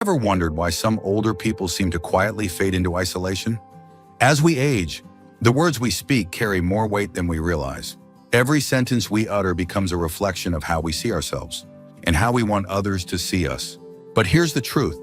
Ever wondered why some older people seem to quietly fade into isolation? As we age, the words we speak carry more weight than we realize. Every sentence we utter becomes a reflection of how we see ourselves and how we want others to see us. But here's the truth.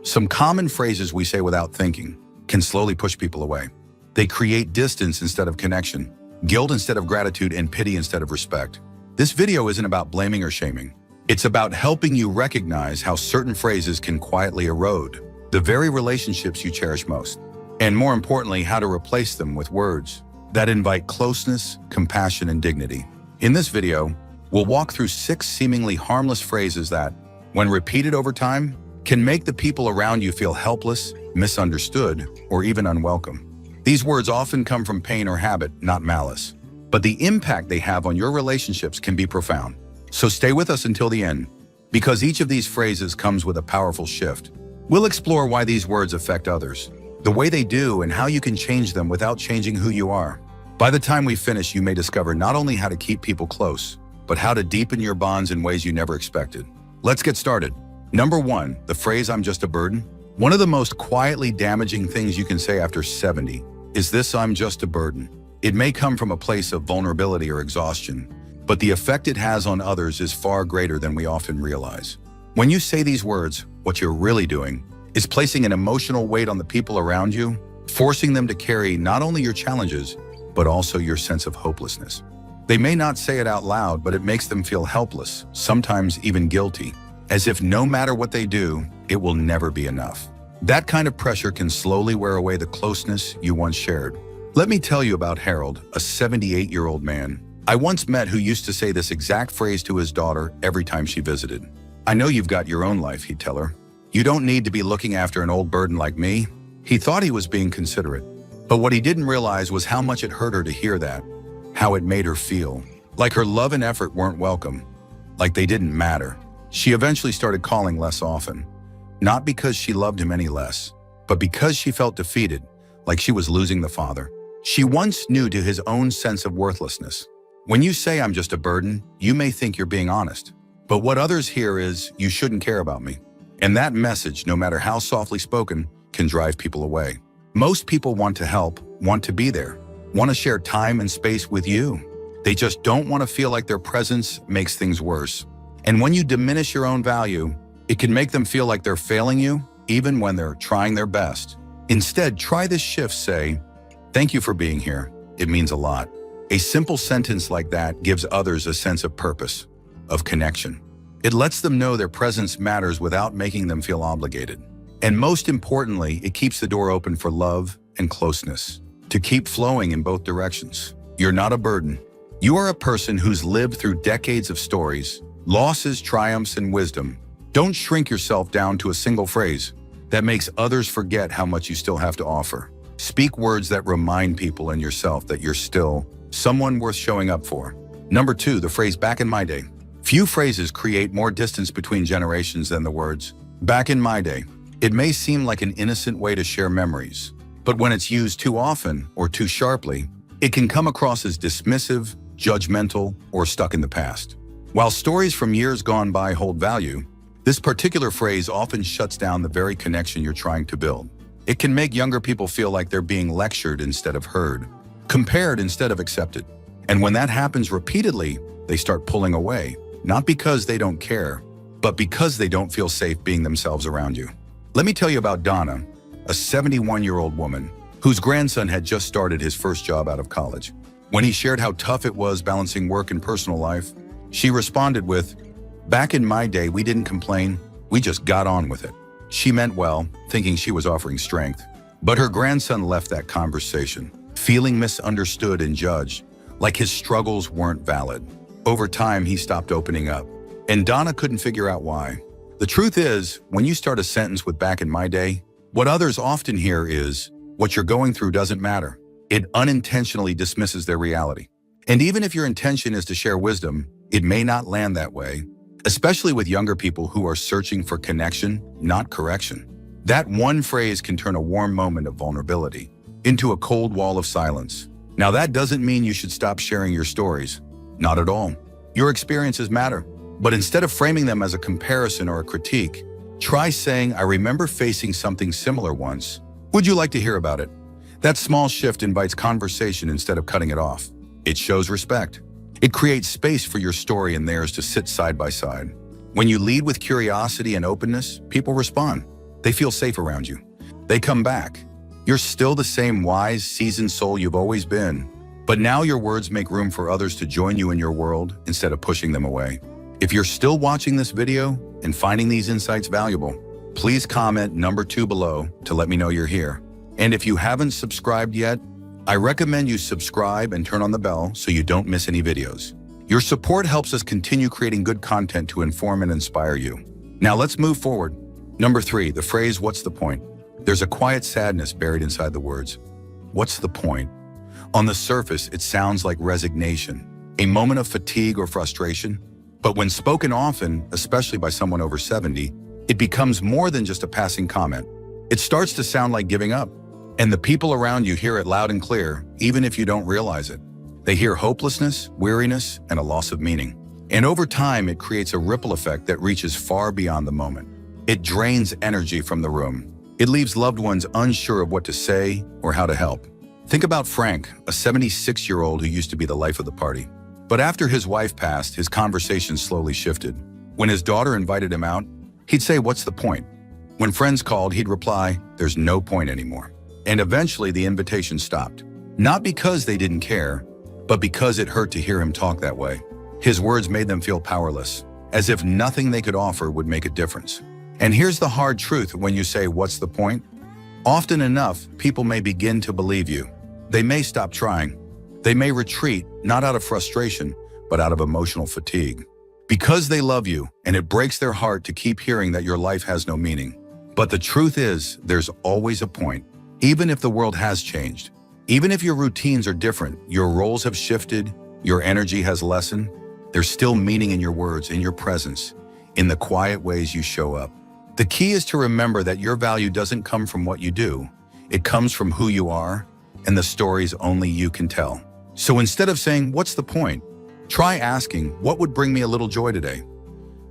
Some common phrases we say without thinking can slowly push people away. They create distance instead of connection, guilt instead of gratitude, and pity instead of respect. This video isn't about blaming or shaming. It's about helping you recognize how certain phrases can quietly erode the very relationships you cherish most. And more importantly, how to replace them with words that invite closeness, compassion, and dignity. In this video, we'll walk through 6 seemingly harmless phrases that, when repeated over time, can make the people around you feel helpless, misunderstood, or even unwelcome. These words often come from pain or habit, not malice. But the impact they have on your relationships can be profound. So stay with us until the end, because each of these phrases comes with a powerful shift. We'll explore why these words affect others, the way they do, and how you can change them without changing who you are. By the time we finish, you may discover not only how to keep people close, but how to deepen your bonds in ways you never expected. Let's get started. Number 1, the phrase "I'm just a burden." One of the most quietly damaging things you can say after 70 is this: "I'm just a burden." It may come from a place of vulnerability or exhaustion, but the effect it has on others is far greater than we often realize. When you say these words, what you're really doing is placing an emotional weight on the people around you, forcing them to carry not only your challenges, but also your sense of hopelessness. They may not say it out loud, but it makes them feel helpless, sometimes even guilty, as if no matter what they do, it will never be enough. That kind of pressure can slowly wear away the closeness you once shared. Let me tell you about Harold, a 78-year-old man I once met who used to say this exact phrase to his daughter every time she visited. "I know you've got your own life," he'd tell her. "You don't need to be looking after an old burden like me." He thought he was being considerate, but what he didn't realize was how much it hurt her to hear that, how it made her feel, like her love and effort weren't welcome, like they didn't matter. She eventually started calling less often, not because she loved him any less, but because she felt defeated, like she was losing the father she once knew to his own sense of worthlessness. When you say "I'm just a burden," you may think you're being honest. But what others hear is, "You shouldn't care about me." And that message, no matter how softly spoken, can drive people away. Most people want to help, want to be there, want to share time and space with you. They just don't want to feel like their presence makes things worse. And when you diminish your own value, it can make them feel like they're failing you, even when they're trying their best. Instead, try this shift. Say, "Thank you for being here. It means a lot." A simple sentence like that gives others a sense of purpose, of connection. It lets them know their presence matters without making them feel obligated. And most importantly, it keeps the door open for love and closeness to keep flowing in both directions. You're not a burden. You are a person who's lived through decades of stories, losses, triumphs, and wisdom. Don't shrink yourself down to a single phrase that makes others forget how much you still have to offer. Speak words that remind people and yourself that you're still someone worth showing up for. Number 2, the phrase "back in my day." Few phrases create more distance between generations than the words "back in my day." It may seem like an innocent way to share memories, but when it's used too often or too sharply, it can come across as dismissive, judgmental, or stuck in the past. While stories from years gone by hold value, this particular phrase often shuts down the very connection you're trying to build. It can make younger people feel like they're being lectured instead of heard, compared instead of accepted. And when that happens repeatedly, they start pulling away, not because they don't care, but because they don't feel safe being themselves around you. Let me tell you about Donna, a 71-year-old woman whose grandson had just started his first job out of college. When he shared how tough it was balancing work and personal life, she responded with, "Back in my day, we didn't complain, we just got on with it." She meant well, thinking she was offering strength. But her grandson left that conversation, feeling misunderstood and judged, like his struggles weren't valid. Over time, he stopped opening up, and Donna couldn't figure out why. The truth is, when you start a sentence with "back in my day," what others often hear is, "What you're going through doesn't matter." It unintentionally dismisses their reality. And even if your intention is to share wisdom, it may not land that way, especially with younger people who are searching for connection, not correction. That one phrase can turn a warm moment of vulnerability into a cold wall of silence. Now, that doesn't mean you should stop sharing your stories. Not at all. Your experiences matter. But instead of framing them as a comparison or a critique, Try saying, I remember facing something similar once. Would you like to hear about it? That small shift invites conversation instead of cutting it off. It shows respect. It creates space for your story and theirs to sit side by side. When you lead with curiosity and openness, people respond. They feel safe around you. They come back. You're still the same wise, seasoned soul you've always been. But now your words make room for others to join you in your world instead of pushing them away. If you're still watching this video and finding these insights valuable, please comment number 2 below to let me know you're here. And if you haven't subscribed yet, I recommend you subscribe and turn on the bell so you don't miss any videos. Your support helps us continue creating good content to inform and inspire you. Now let's move forward. Number 3, the phrase, what's the point? There's a quiet sadness buried inside the words. What's the point? On the surface, it sounds like resignation, a moment of fatigue or frustration. But when spoken often, especially by someone over 70, it becomes more than just a passing comment. It starts to sound like giving up. And the people around you hear it loud and clear, even if you don't realize it. They hear hopelessness, weariness, and a loss of meaning. And over time, it creates a ripple effect that reaches far beyond the moment. It drains energy from the room. It leaves loved ones unsure of what to say or how to help. Think about Frank, a 76-year-old who used to be the life of the party. But after his wife passed, his conversation slowly shifted. When his daughter invited him out, he'd say, what's the point? When friends called, he'd reply, there's no point anymore. And eventually the invitation stopped. Not because they didn't care, but because it hurt to hear him talk that way. His words made them feel powerless, as if nothing they could offer would make a difference. And here's the hard truth when you say, what's the point? Often enough, people may begin to believe you. They may stop trying. They may retreat, not out of frustration, but out of emotional fatigue. Because they love you, and it breaks their heart to keep hearing that your life has no meaning. But the truth is, there's always a point. Even if the world has changed, even if your routines are different, your roles have shifted, your energy has lessened, there's still meaning in your words, in your presence, in the quiet ways you show up. The key is to remember that your value doesn't come from what you do. It comes from who you are and the stories only you can tell. So instead of saying, what's the point? Try asking, what would bring me a little joy today?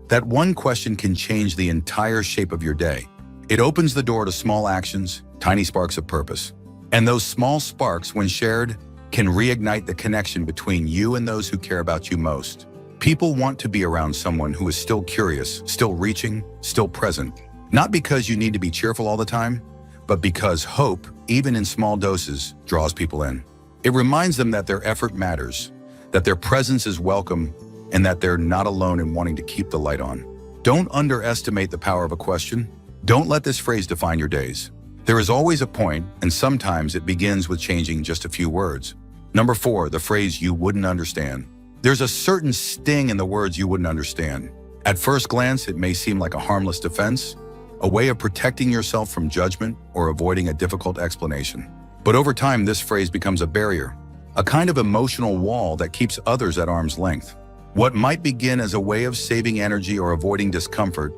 That one question can change the entire shape of your day. It opens the door to small actions, tiny sparks of purpose. And those small sparks, when shared, can reignite the connection between you and those who care about you most. People want to be around someone who is still curious, still reaching, still present. Not because you need to be cheerful all the time, but because hope, even in small doses, draws people in. It reminds them that their effort matters, that their presence is welcome, and that they're not alone in wanting to keep the light on. Don't underestimate the power of a question. Don't let this phrase define your days. There is always a point, and sometimes it begins with changing just a few words. Number 4, the phrase you wouldn't understand. There's a certain sting in the words you wouldn't understand. At first glance, it may seem like a harmless defense, a way of protecting yourself from judgment or avoiding a difficult explanation. But over time, this phrase becomes a barrier, a kind of emotional wall that keeps others at arm's length. What might begin as a way of saving energy or avoiding discomfort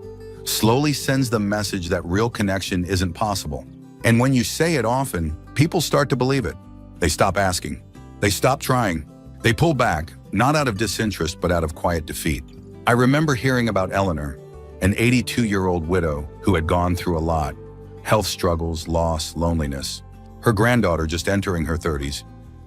slowly sends the message that real connection isn't possible. And when you say it often, people start to believe it. They stop asking. They stop trying. They pull back, not out of disinterest, but out of quiet defeat. I remember hearing about Eleanor, an 82-year-old widow who had gone through a lot: health struggles, loss, loneliness. Her granddaughter, just entering her 30s,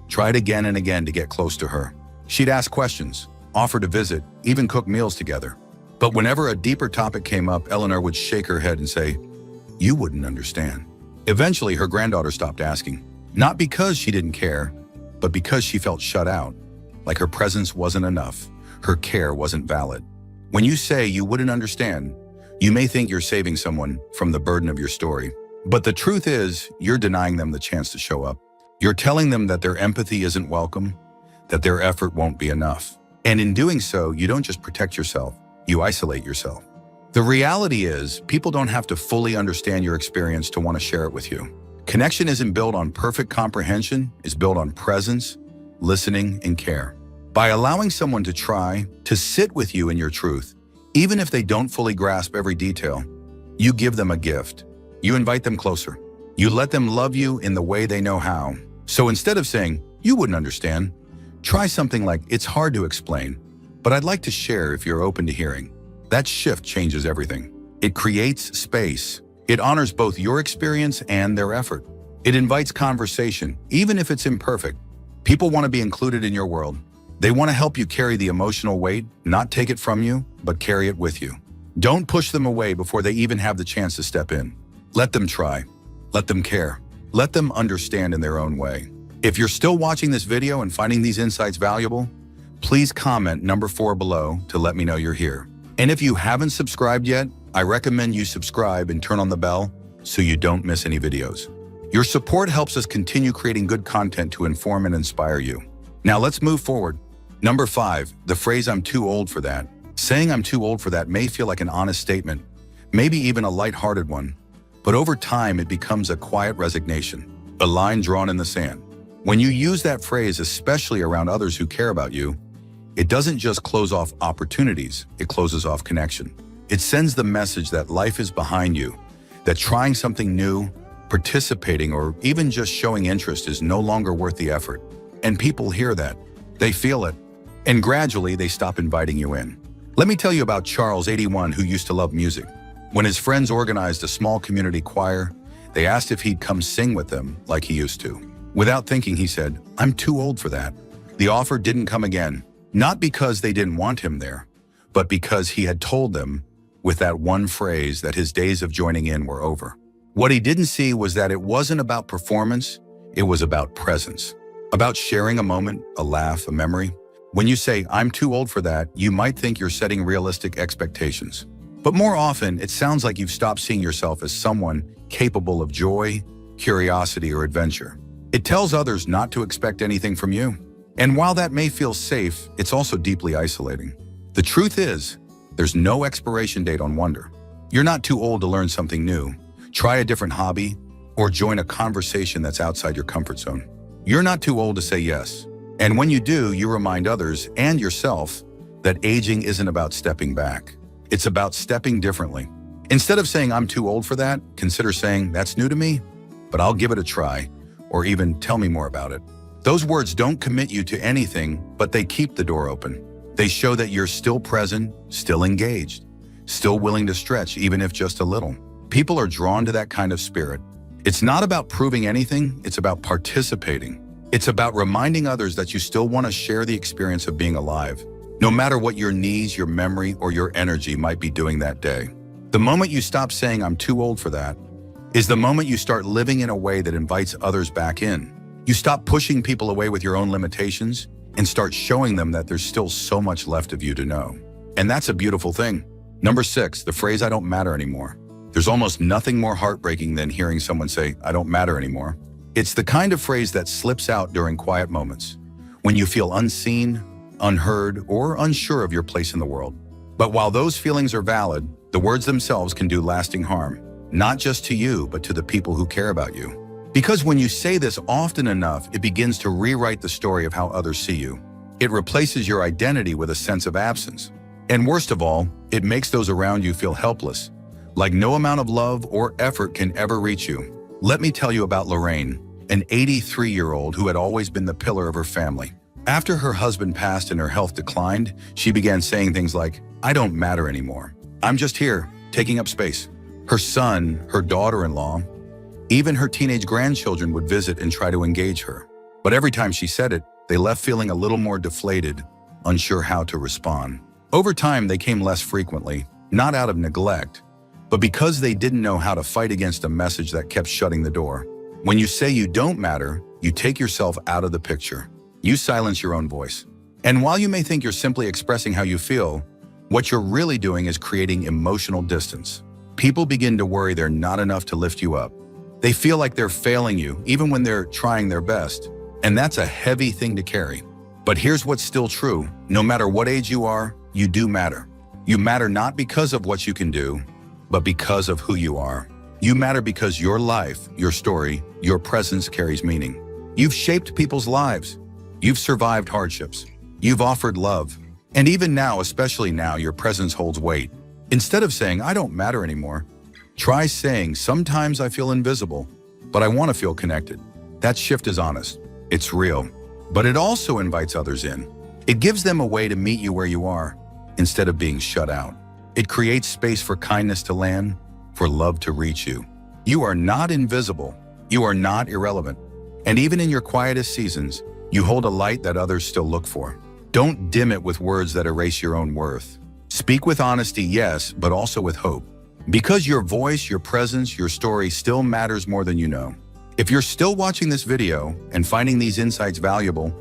tried again and again to get close to her. She'd ask questions, offer to visit, even cook meals together. But whenever a deeper topic came up, Eleanor would shake her head and say, "You wouldn't understand." Eventually, her granddaughter stopped asking, not because she didn't care, but because she felt shut out, like her presence wasn't enough, her care wasn't valid. When you say you wouldn't understand, you may think you're saving someone from the burden of your story. But the truth is, you're denying them the chance to show up. You're telling them that their empathy isn't welcome, that their effort won't be enough. And in doing so, you don't just protect yourself, you isolate yourself. The reality is, people don't have to fully understand your experience to want to share it with you. Connection isn't built on perfect comprehension, it's built on presence, listening, and care. By allowing someone to try to sit with you in your truth, even if they don't fully grasp every detail, you give them a gift. You invite them closer. You let them love you in the way they know how. So instead of saying, "You wouldn't understand," try something like, "It's hard to explain, but I'd like to share if you're open to hearing." That shift changes everything. It creates space. It honors both your experience and their effort. It invites conversation, even if it's imperfect. People want to be included in your world. They want to help you carry the emotional weight, not take it from you, but carry it with you. Don't push them away before they even have the chance to step in. Let them try. Let them care. Let them understand in their own way. If you're still watching this video and finding these insights valuable, please comment number 4 below to let me know you're here. And if you haven't subscribed yet, I recommend you subscribe and turn on the bell so you don't miss any videos. Your support helps us continue creating good content to inform and inspire you. Now let's move forward. Number 5, the phrase "I'm too old for that." Saying "I'm too old for that" may feel like an honest statement, maybe even a lighthearted one, but over time it becomes a quiet resignation, a line drawn in the sand. When you use that phrase, especially around others who care about you, it doesn't just close off opportunities, it closes off connection. It sends the message that life is behind you, that trying something new, participating, or even just showing interest is no longer worth the effort. And people hear that, they feel it, and gradually they stop inviting you in. Let me tell you about Charles, 81, who used to love music. When his friends organized a small community choir, they asked if he'd come sing with them like he used to. Without thinking, he said, "I'm too old for that." The offer didn't come again, not because they didn't want him there, but because he had told them with that one phrase that his days of joining in were over. What he didn't see was that it wasn't about performance, it was about presence, about sharing a moment, a laugh, a memory. When you say, "I'm too old for that," you might think you're setting realistic expectations. But more often, it sounds like you've stopped seeing yourself as someone capable of joy, curiosity, or adventure. It tells others not to expect anything from you. And while that may feel safe, it's also deeply isolating. The truth is, there's no expiration date on wonder. You're not too old to learn something new, try a different hobby, or join a conversation that's outside your comfort zone. You're not too old to say yes. And when you do, you remind others and yourself that aging isn't about stepping back. It's about stepping differently. Instead of saying, "I'm too old for that," consider saying, "That's new to me, but I'll give it a try," or even "Tell me more about it." Those words don't commit you to anything, but they keep the door open. They show that you're still present, still engaged, still willing to stretch, even if just a little. People are drawn to that kind of spirit. It's not about proving anything, it's about participating. It's about reminding others that you still want to share the experience of being alive, no matter what your needs, your memory, or your energy might be doing that day. The moment you stop saying, "I'm too old for that," is the moment you start living in a way that invites others back in. You stop pushing people away with your own limitations and start showing them that there's still so much left of you to know. And that's a beautiful thing. Number 6, the phrase "I don't matter anymore." There's almost nothing more heartbreaking than hearing someone say, "I don't matter anymore." It's the kind of phrase that slips out during quiet moments, when you feel unseen, unheard, or unsure of your place in the world. But while those feelings are valid, the words themselves can do lasting harm, not just to you, but to the people who care about you. Because when you say this often enough, it begins to rewrite the story of how others see you. It replaces your identity with a sense of absence. And worst of all, it makes those around you feel helpless, like no amount of love or effort can ever reach you. Let me tell you about Lorraine, an 83-year-old who had always been the pillar of her family. After her husband passed and her health declined, she began saying things like, "I don't matter anymore. I'm just here, taking up space." Her son, her daughter-in-law, even her teenage grandchildren would visit and try to engage her. But every time she said it, they left feeling a little more deflated, unsure how to respond. Over time, they came less frequently, not out of neglect, but because they didn't know how to fight against a message that kept shutting the door. When you say you don't matter, you take yourself out of the picture. You silence your own voice. And while you may think you're simply expressing how you feel, what you're really doing is creating emotional distance. People begin to worry they're not enough to lift you up. They feel like they're failing you, even when they're trying their best. And that's a heavy thing to carry. But here's what's still true. No matter what age you are, you do matter. You matter not because of what you can do, but because of who you are. You matter because your life, your story, your presence carries meaning. You've shaped people's lives. You've survived hardships. You've offered love. And even now, especially now, your presence holds weight. Instead of saying, "I don't matter anymore," try saying, "Sometimes I feel invisible, but I want to feel connected." That shift is honest. It's real. But it also invites others in. It gives them a way to meet you where you are, instead of being shut out. It creates space for kindness to land, for love to reach you. You are not invisible. You are not irrelevant. And even in your quietest seasons, you hold a light that others still look for. Don't dim it with words that erase your own worth. Speak with honesty, yes, but also with hope. Because your voice, your presence, your story still matters more than you know. If you're still watching this video and finding these insights valuable,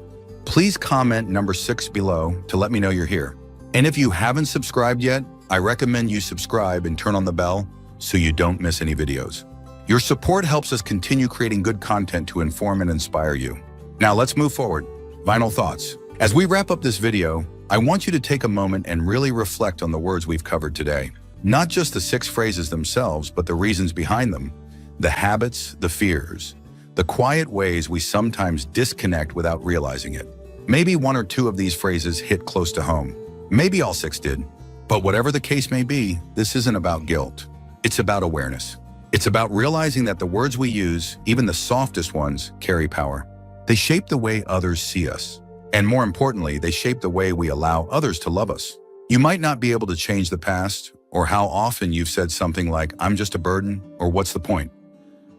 please comment number 6 below to let me know you're here. And if you haven't subscribed yet, I recommend you subscribe and turn on the bell so you don't miss any videos. Your support helps us continue creating good content to inform and inspire you. Now let's move forward. Final thoughts. As we wrap up this video, I want you to take a moment and really reflect on the words we've covered today. Not just the 6 phrases themselves, but the reasons behind them, the habits, the fears, the quiet ways we sometimes disconnect without realizing it. Maybe 1 or 2 of these phrases hit close to home. Maybe all 6 did. But whatever the case may be, this isn't about guilt. It's about awareness. It's about realizing that the words we use, even the softest ones, carry power. They shape the way others see us. And more importantly, they shape the way we allow others to love us. You might not be able to change the past, or how often you've said something like, "I'm just a burden," or "What's the point?"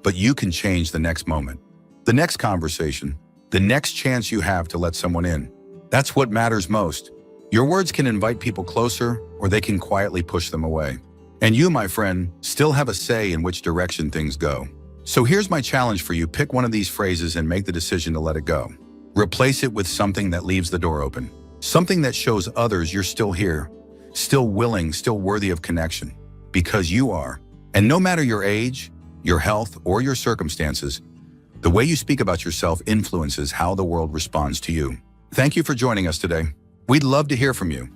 But you can change the next moment, the next conversation, the next chance you have to let someone in. That's what matters most. Your words can invite people closer, or they can quietly push them away. And you, my friend, still have a say in which direction things go. So here's my challenge for you. Pick one of these phrases and make the decision to let it go. Replace it with something that leaves the door open. Something that shows others you're still here, still willing, still worthy of connection. Because you are. And no matter your age, your health, or your circumstances, the way you speak about yourself influences how the world responds to you. Thank you for joining us today. We'd love to hear from you.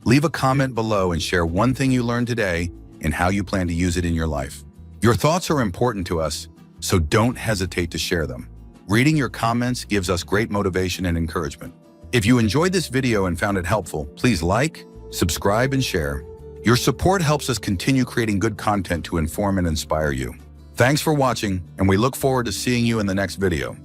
Leave a comment below and share one thing you learned today and how you plan to use it in your life. Your thoughts are important to us, so don't hesitate to share them. Reading your comments gives us great motivation and encouragement. If you enjoyed this video and found it helpful, please like, subscribe, and share. Your support helps us continue creating good content to inform and inspire you. Thanks for watching, and we look forward to seeing you in the next video.